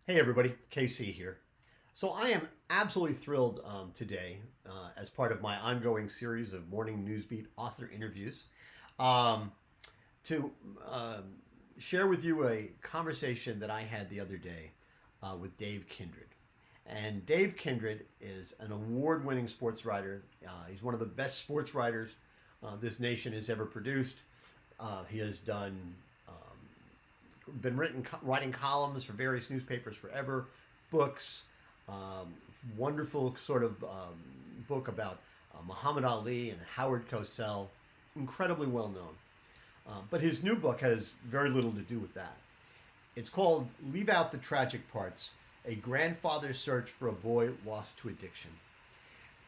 Hey everybody, KC here. So I am absolutely thrilled today, as part of my ongoing series of morning newsbeat author interviews, um, to um share with you a conversation that I had the other day with Dave Kindred. And Dave Kindred is an award-winning sports writer. He's one of the best sports writers this nation has ever produced. He has been writing columns for various newspapers forever, books, um, wonderful sort of book about Muhammad Ali and Howard Cosell, incredibly well known. But his new book has very little to do with that. It's called Leave Out the Tragic Parts, A Grandfather's Search for a Boy Lost to Addiction.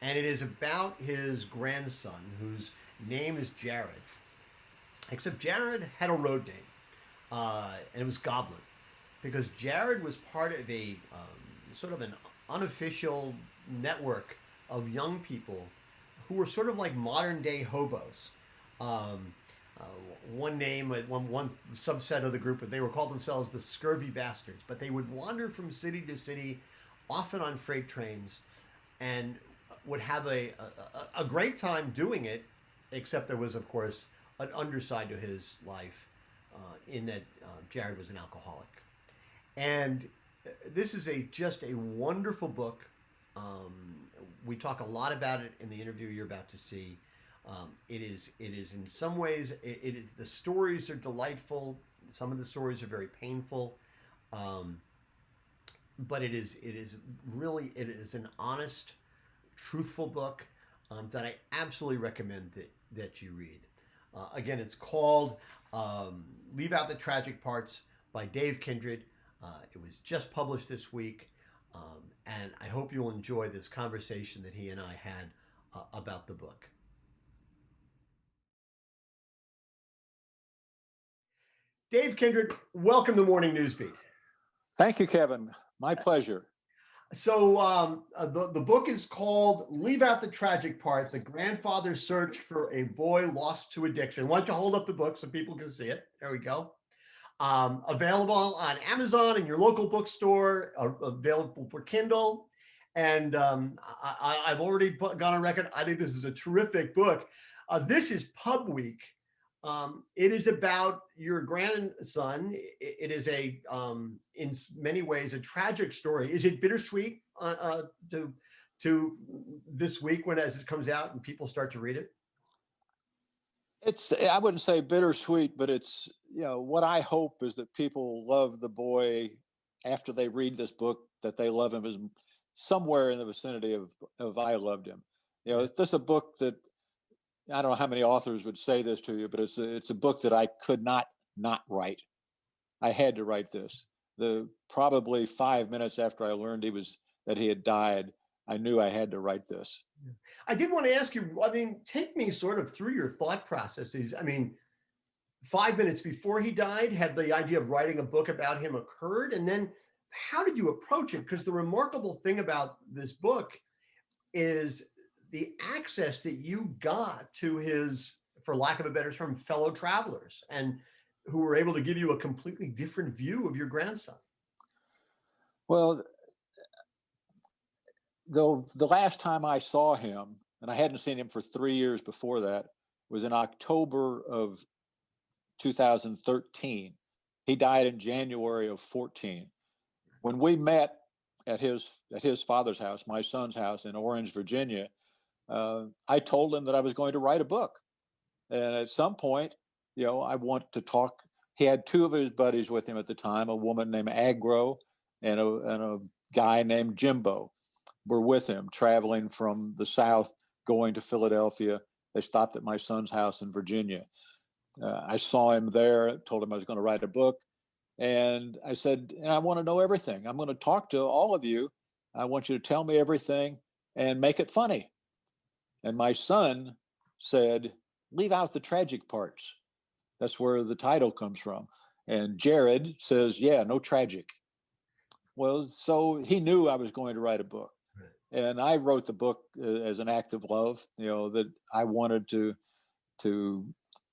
And it is about his grandson, whose name is Jared. Except Jared had a road name, and it was Goblin, because Jared was part of a sort of an unofficial network of young people who were sort of like modern day hobos. Um, uh, one name, one subset of the group, they were called themselves the Scurvy Bastards, but they would wander from city to city, often on freight trains, and would have a great time doing it, except there was, of course, an underside to his life, in that Jared was an alcoholic. And this is just a wonderful book. Um, we talk a lot about it in the interview you're about to see. It is in some ways, it is, the stories are delightful. Some of the stories are very painful. Um, but it is an honest, truthful book that I absolutely recommend that you read. Again, it's called Leave Out the Tragic Parts by Dave Kindred. It was just published this week, and I hope you'll enjoy this conversation that he and I had about the book. Dave Kindred, welcome to Morning Newsbeat. Thank you, Kevin. My pleasure. So the book is called Leave Out the Tragic Parts, A Grandfather's Search for a Boy Lost to Addiction. Why don't you hold up the book so people can see it? There we go. Available on Amazon and your local bookstore, available for Kindle. And I've already gone on record. I think this is a terrific book. This is Pub Week. It is about your grandson. It is in many ways, a tragic story. Is it bittersweet to this week as it comes out and people start to read it? I wouldn't say bittersweet, but it's, what I hope is that people love the boy after they read this book, that they love him as somewhere in the vicinity of I loved him. This is a book that, I don't know how many authors would say this to you, but it's a book that I could not write. I had to write this. Probably 5 minutes after I learned that he had died, I knew I had to write this. I did want to ask you, take me sort of through your thought processes. 5 minutes before he died, had the idea of writing a book about him occurred? And then how did you approach it? Because the remarkable thing about this book is the access that you got to his, for lack of a better term, fellow travelers, and who were able to give you a completely different view of your grandson. Well, the last time I saw him, and I hadn't seen him for 3 years before that, was in October of 2013. He died in January of 14. When we met at his father's house, my son's house in Orange, Virginia, I told him that I was going to write a book. And at some point, I want to talk. He had two of his buddies with him at the time, a woman named Agro and a guy named Jimbo were with him, traveling from the South, going to Philadelphia. They stopped at my son's house in Virginia. I saw him there, told him I was going to write a book. And I said, I want to know everything. I'm going to talk to all of you. I want you to tell me everything and make it funny. And my son said, leave out the tragic parts. That's where the title comes from. And Jared says, yeah, no tragic. Well, so he knew I was going to write a book. And I wrote the book as an act of love, that I wanted to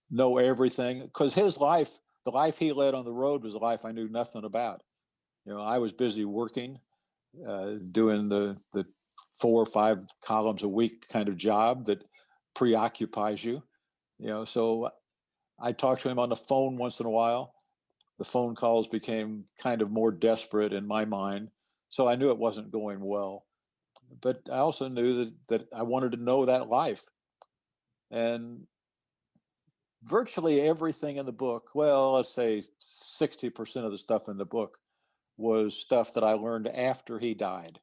know everything, because his life, the life he led on the road, was a life I knew nothing about. I was busy working, doing the 4 or 5 columns a week kind of job that preoccupies you. So I talked to him on the phone once in a while. The phone calls became kind of more desperate in my mind. So I knew it wasn't going well. But I also knew that I wanted to know that life. And virtually everything in the book, well, let's say 60% of the stuff in the book was stuff that I learned after he died.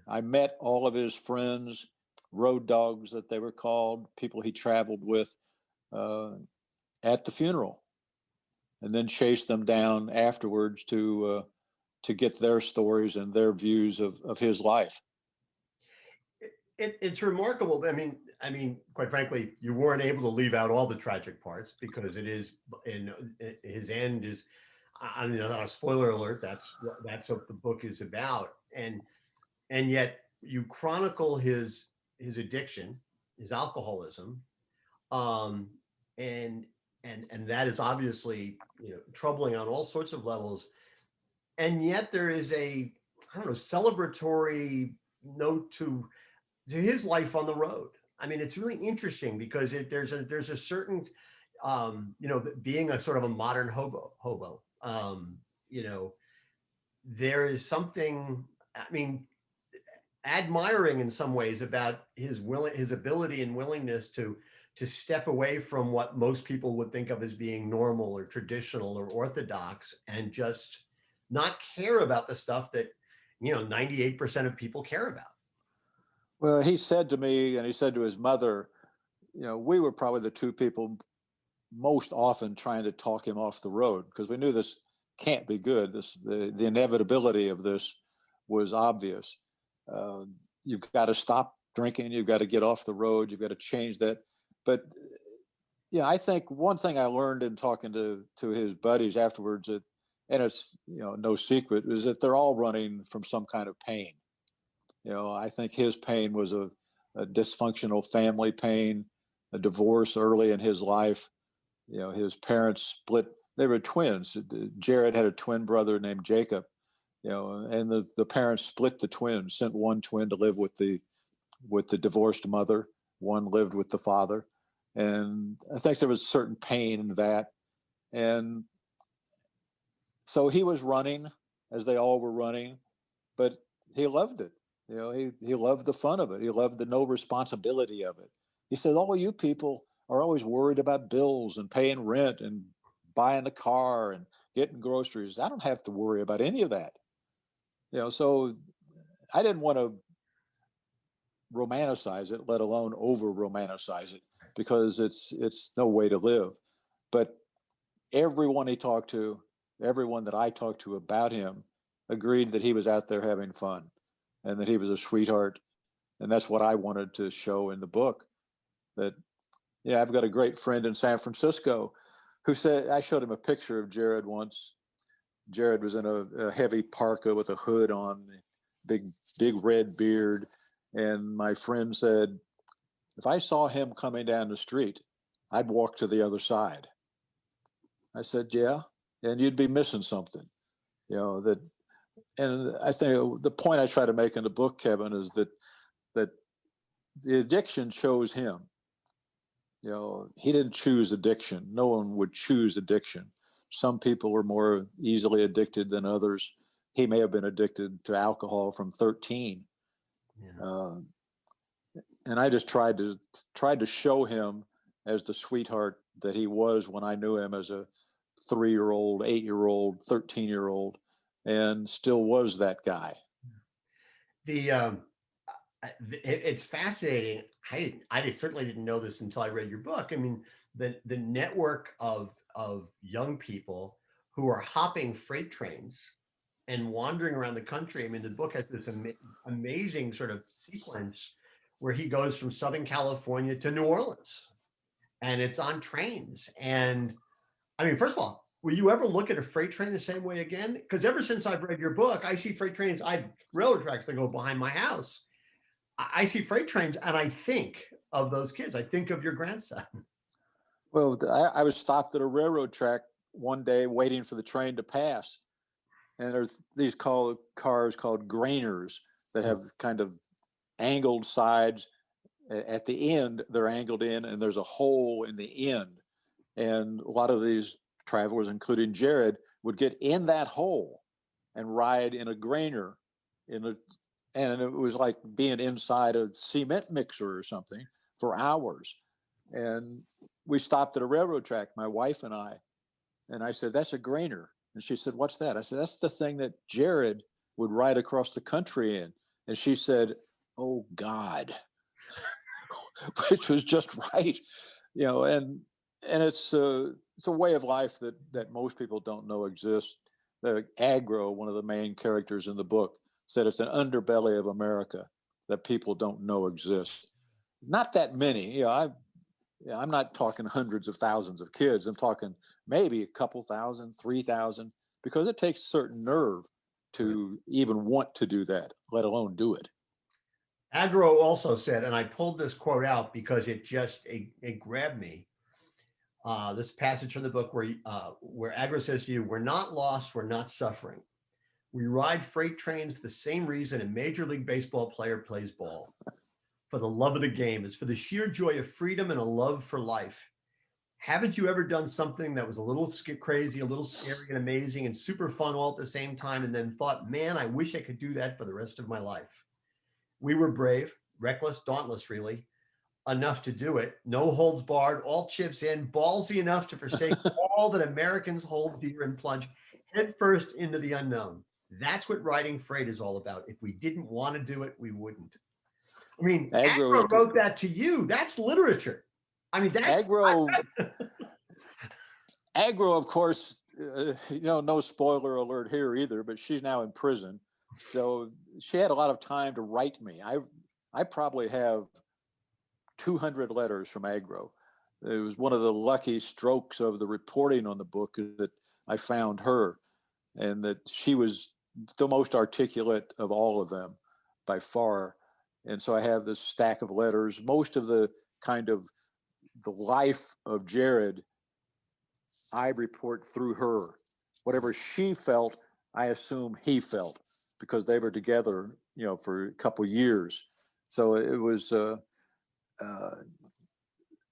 I met all of his friends, road dogs that they were called, people he traveled with at the funeral, and then chased them down afterwards to get their stories and their views of his life. It's remarkable. I mean, quite frankly, you weren't able to leave out all the tragic parts because it is in his end is. I mean, not a spoiler alert. That's what the book is about, and yet you chronicle his addiction, his alcoholism, um, and that is obviously troubling on all sorts of levels, and yet there is a, I don't know, celebratory note to his life on the road. I mean, it's really interesting because there's a certain, being a sort of a modern hobo, there is something, I mean, admiring in some ways about his ability and willingness to step away from what most people would think of as being normal or traditional or orthodox and just not care about the stuff that 98% of people care about. Well, he said to me, and he said to his mother, we were probably the two people most often trying to talk him off the road because we knew this can't be good. The inevitability of this was obvious. You've got to stop drinking. You've got to get off the road. You've got to change that. But I think one thing I learned in talking to his buddies afterwards, and it's no secret, is that they're all running from some kind of pain. I think his pain was a dysfunctional family pain, a divorce early in his life. His parents split. They were twins. Jared had a twin brother named Jacob, and the parents split the twins, sent one twin to live with the divorced mother. One lived with the father. And I think there was certain pain in that. And so he was running, as they all were running, but he loved it. He loved the fun of it. He loved the no responsibility of it. He said, all you people are always worried about bills and paying rent and buying a car and getting groceries. I don't have to worry about any of that. So I didn't want to romanticize it, let alone over romanticize it, because it's no way to live. But everyone he talked to, everyone that I talked to about him, agreed that he was out there having fun and that he was a sweetheart. And that's what I wanted to show in the book. That, I've got a great friend in San Francisco who said, I showed him a picture of Jared once. Jared was in a heavy parka with a hood on, big red beard. And my friend said, if I saw him coming down the street, I'd walk to the other side. I said, yeah, and you'd be missing something, that. And I think the point I try to make in the book, Kevin, is that the addiction chose him. He didn't choose addiction. No one would choose addiction. Some people were more easily addicted than others. He may have been addicted to alcohol from 13. Yeah. And I just tried to show him as the sweetheart that he was when I knew him as a 3-year-old, 8-year-old, 13-year-old, and still was that guy. It's fascinating. I certainly didn't know this until I read your book. I mean, the network of young people who are hopping freight trains and wandering around the country. I mean, the book has this amazing sort of sequence where he goes from Southern California to New Orleans, and it's on trains. And I mean, first of all, will you ever look at a freight train the same way again? Because ever since I've read your book, I see freight trains. I have railroad tracks that go behind my house. I see freight trains and I think of those kids. I think of your grandson. Well, I was stopped at a railroad track one day waiting for the train to pass. and there's these cars called grainers that have kind of angled sides. At the end, they're angled in, and there's a hole in the end. And a lot of these travelers, including Jared, would get in that hole and ride in a grainer, and it was like being inside a cement mixer or something for hours. And we stopped at a railroad track, my wife and I said, "That's a grainer." And she said, "What's that?" I said, "That's the thing that Jared would ride across the country in." And she said, "Oh God," which was just right, and it's a way of life that most people don't know exists. The Agro, one of the main characters in the book, said it's an underbelly of America that people don't know exists. Not that many, I'm not talking hundreds of thousands of kids. I'm talking maybe a couple thousand, 3,000, because it takes certain nerve to even want to do that, let alone do it. Agro also said, and I pulled this quote out because it grabbed me. This passage from the book where Agro says to you, "We're not lost, we're not suffering. We ride freight trains for the same reason a Major League Baseball player plays ball. For the love of the game. It's for the sheer joy of freedom and a love for life. Haven't you ever done something that was a little crazy, a little scary and amazing and super fun all at the same time, and then thought, man, I wish I could do that for the rest of my life?" We were brave, reckless, dauntless, really, enough to do it. No holds barred, all chips in, ballsy enough to forsake all that Americans hold dear and plunge headfirst into the unknown. That's what riding freight is all about. If we didn't want to do it, we wouldn't. I mean, Agro wrote that to you. That's literature. I mean, that's Agro, of course, no spoiler alert here either, but she's now in prison. So she had a lot of time to write me. I probably have 200 letters from Agro. It was one of the lucky strokes of the reporting on the book that I found her, and that she was the most articulate of all of them by far. And so I have this stack of letters. Most of the kind of the life of Jared, I report through her. Whatever she felt, I assume he felt, because they were together, for a couple of years. So it was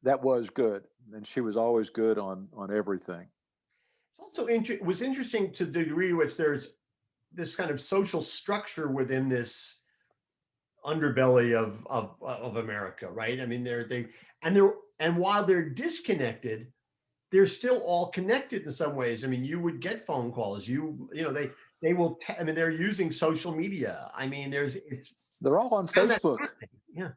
that was good, and she was always good on everything. It's also it was interesting to the degree to which there's this kind of social structure within this underbelly of America, right? I mean, and while they're disconnected, they're still all connected in some ways. I mean, you would get phone calls. They will. I mean, they're using social media. I mean, they're all on Facebook. Yeah.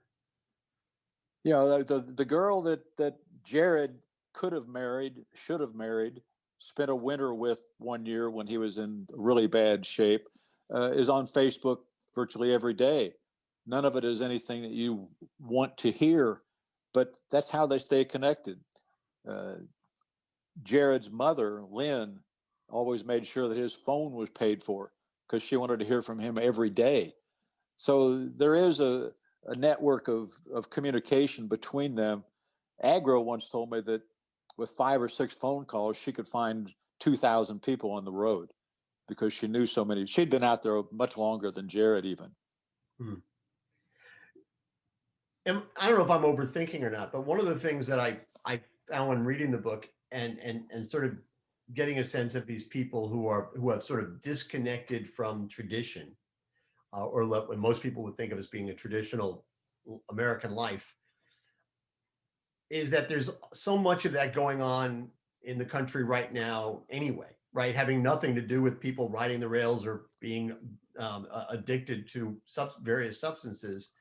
The girl that Jared could have married, should have married, spent a winter with one year when he was in really bad shape, is on Facebook virtually every day. None of it is anything that you want to hear, but that's how they stay connected. Jared's mother, Lynn, always made sure that his phone was paid for because she wanted to hear from him every day. So there is a network of communication between them. Agro once told me that with 5 or 6 phone calls, she could find 2,000 people on the road because she knew so many. She'd been out there much longer than Jared even. And I don't know if I'm overthinking or not, but one of the things that I found when reading the book and sort of getting a sense of these people who have sort of disconnected from tradition, or what most people would think of as being a traditional American life, is that there's so much of that going on in the country right now anyway, right? Having nothing to do with people riding the rails or being addicted to various substances,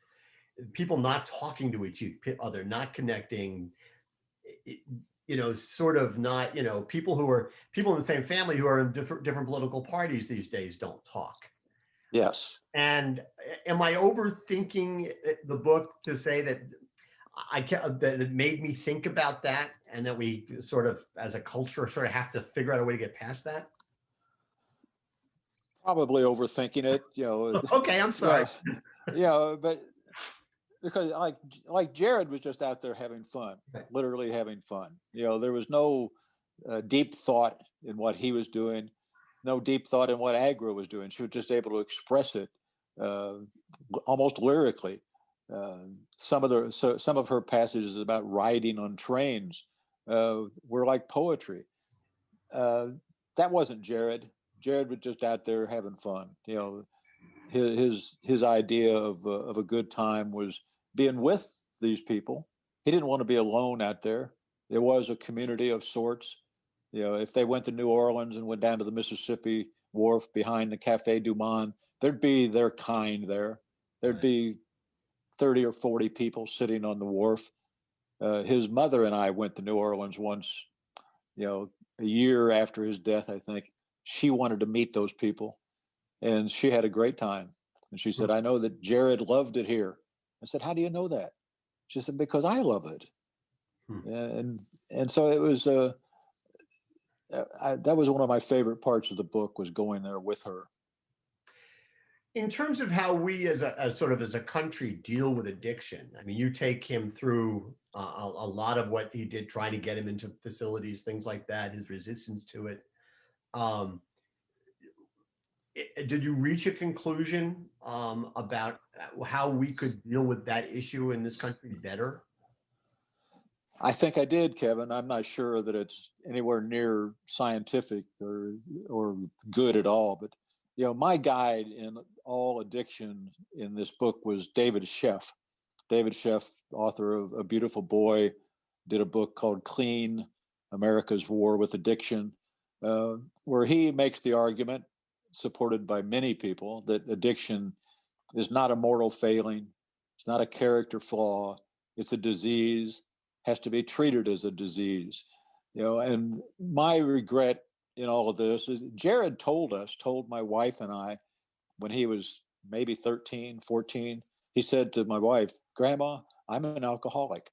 people not talking to each other, not connecting, sort of not, people in the same family who are in different political parties these days don't talk. Yes. And am I overthinking the book to say that that it made me think about that, and that we sort of, as a culture, sort of have to figure out a way to get past that? Probably overthinking it, Okay, I'm sorry. But because like Jared was just out there having fun, literally having fun. There was no deep thought in what he was doing. no deep thought in what Agra was doing. She was just able to express it uh, almost lyrically. Some of her passages about riding on trains were like poetry. Uh, that wasn't Jared. Jared was just out there having fun. You know, his idea of a good time was being with these people. He didn't want to be alone out there. There was a community of sorts. You know, if they went to New Orleans and went down to the Mississippi Wharf behind the Cafe Du Monde, there'd be their kind there. There'd Right. be 30 or 40 people sitting on the wharf. His mother and I went to New Orleans once, you know, a year after his death, I think. She wanted to meet those people, and she had a great time. And she said, I know that Jared loved it here. I said, how do you know that? She said, because I love it. Hmm. And so it was, that was one of my favorite parts of the book, was going there with her. In terms of how we as a country deal with addiction, I mean, you take him through a lot of what he did, trying to get him into facilities, things like that, his resistance to it. Um, did you reach a conclusion about how we could deal with that issue in this country better? I think I did, Kevin. I'm not sure that it's anywhere near scientific or good at all, but you know, my guide in all addiction in this book was David Sheff. David Sheff, author of A Beautiful Boy, did a book called Clean: America's War with Addiction, where he makes the argument, supported by many people, that addiction is not a mortal failing, it's not a character flaw, it's a disease, has to be treated as a disease. You know, and my regret in all of this is Jared told my wife and I, when he was maybe 13, 14, he said to my wife, Grandma, I'm an alcoholic.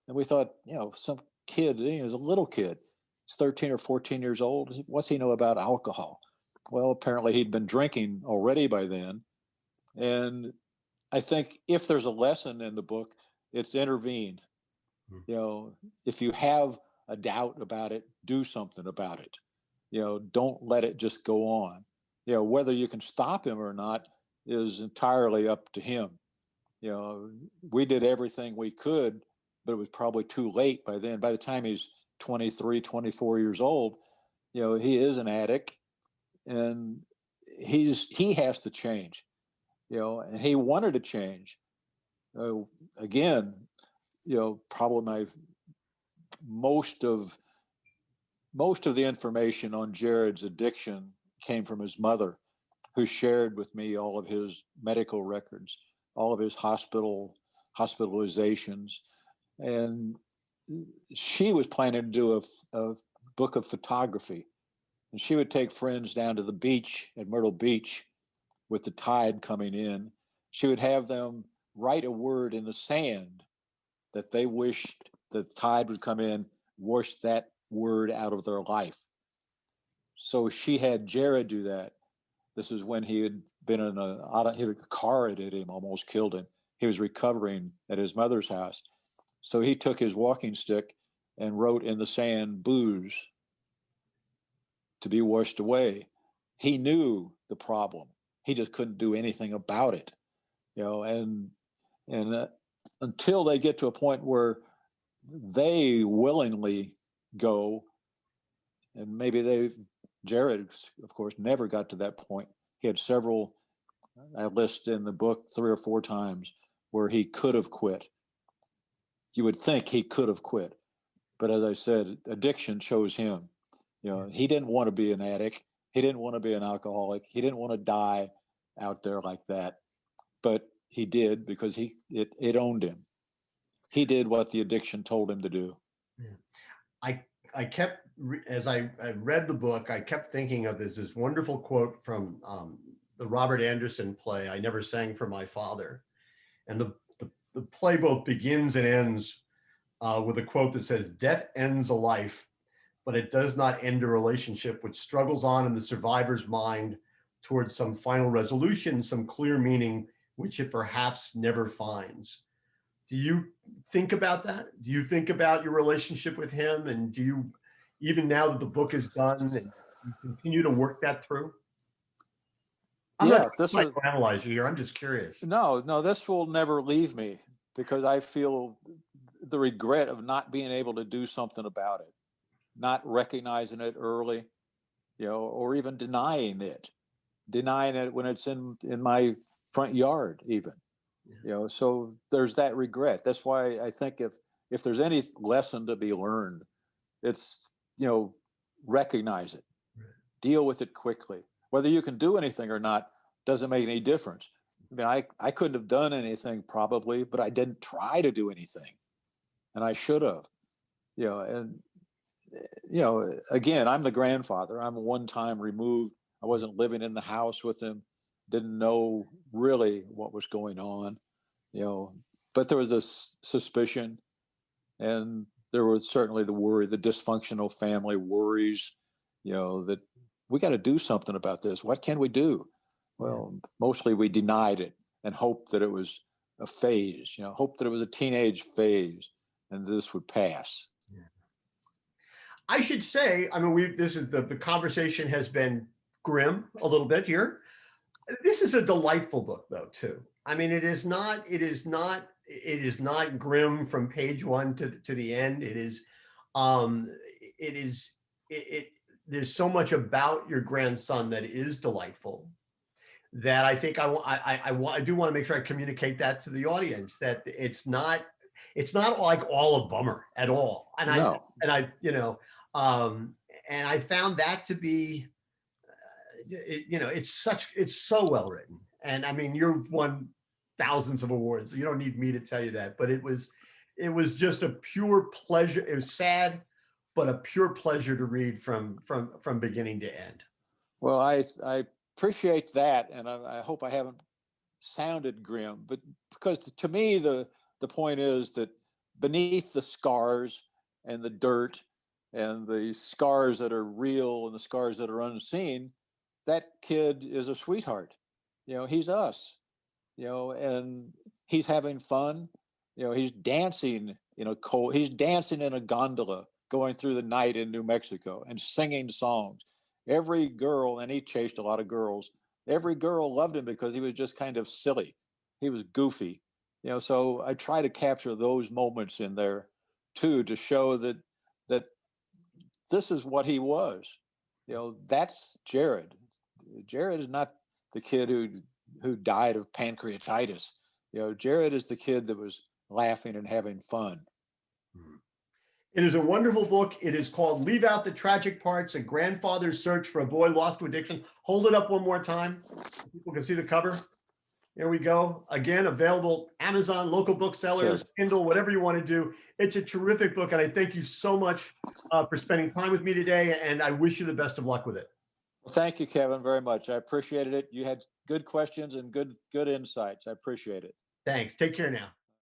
And we thought, you know, some kid, he was a little kid. He's 13 or 14 years old. What's he know about alcohol? Well, apparently he'd been drinking already by then. And I think if there's a lesson in the book, it's intervene. You know, if you have a doubt about it, do something about it. You know, don't let it just go on. You know, whether you can stop him or not is entirely up to him. You know, we did everything we could, but it was probably too late by then. By the time he's 23, 24 years old, you know, he is an addict, and he has to change, you know, and he wanted to change. Again, you know, probably most of the information on Jared's addiction came from his mother, who shared with me all of his medical records, all of his hospitalizations, and she was planning to do a book of photography, and she would take friends down to the beach at Myrtle Beach with the tide coming in. She would have them write a word in the sand that they wished the tide would come in, wash that word out of their life. So she had Jared do that. This is when he had been in a car had hit him, almost killed him. He was recovering at his mother's house. So he took his walking stick and wrote in the sand, booze, to be washed away. He knew the problem. He just couldn't do anything about it. You know, and until they get to a point where they willingly go, and maybe Jared, of course, never got to that point. He had several, I list in the book 3 or 4 times where he could have quit. You would think he could have quit, but as I said, addiction chose him. You know, he didn't want to be an addict. He didn't want to be an alcoholic. He didn't want to die out there like that, but he did because it owned him. He did what the addiction told him to do. Yeah. I kept, as I read the book, I kept thinking of this wonderful quote from the Robert Anderson play, I Never Sang for My Father. And the play both begins and ends with a quote that says, death ends a life, but it does not end a relationship which struggles on in the survivor's mind towards some final resolution, some clear meaning, which it perhaps never finds. Do you think about that? Do you think about your relationship with him? And do you, even now that the book is done, and you continue to work that through? I'm not Yeah, this trying is to psychoanalyze you here. I'm just curious. no, this will never leave me because I feel the regret of not being able to do something about it, not recognizing it early, or even denying it when it's in my front yard even. So there's that regret. That's why I think if there's any lesson to be learned, it's recognize it, deal with it quickly. Whether you can do anything or not doesn't make any difference. I mean, I couldn't have done anything probably, but I didn't try to do anything, and I should have. And again, I'm the grandfather. I'm one time removed. I wasn't living in the house with him, didn't know really what was going on, but there was a suspicion, and there was certainly the worry, the dysfunctional family worries, that we got to do something about this. What can we do? Well, mostly we denied it and hoped that it was a phase, hoped that it was a teenage phase and this would pass. I should say, I mean, this is the conversation has been grim a little bit here. This is a delightful book, though, too. I mean, it is not grim from page one to the end. There's so much about your grandson that is delightful that I think I do want to make sure I communicate that to the audience, that it's not like all a bummer at all. And No. and I found that to be, it's so well written. And I mean, you've won thousands of awards. You don't need me to tell you that, but it was just a pure pleasure. It was sad, but a pure pleasure to read from beginning to end. Well, I appreciate that, and I hope I haven't sounded grim, but because to me the point is that beneath the scars and the dirt and the scars that are real and the scars that are unseen, that kid is a sweetheart. He's us. And he's having fun. He's dancing he's dancing in a gondola going through the night in New Mexico and singing songs. Every girl, and he chased a lot of girls, every girl loved him because he was just kind of silly. He was goofy. So I try to capture those moments in there too, to show that this is what he was. That's Jared. Jared is not the kid who died of pancreatitis. Jared is the kid that was laughing and having fun. It is a wonderful book. It is called Leave Out the Tragic Parts, A Grandfather's Search for a Boy Lost to Addiction. Hold it up one more time. People can see the cover. Here we go. Again, available Amazon, local booksellers, Kindle, whatever you want to do. It's a terrific book, and I thank you so much for spending time with me today, and I wish you the best of luck with it. Well, thank you, Kevin, very much. I appreciated it. You had good questions and good insights. I appreciate it. Thanks. Take care now.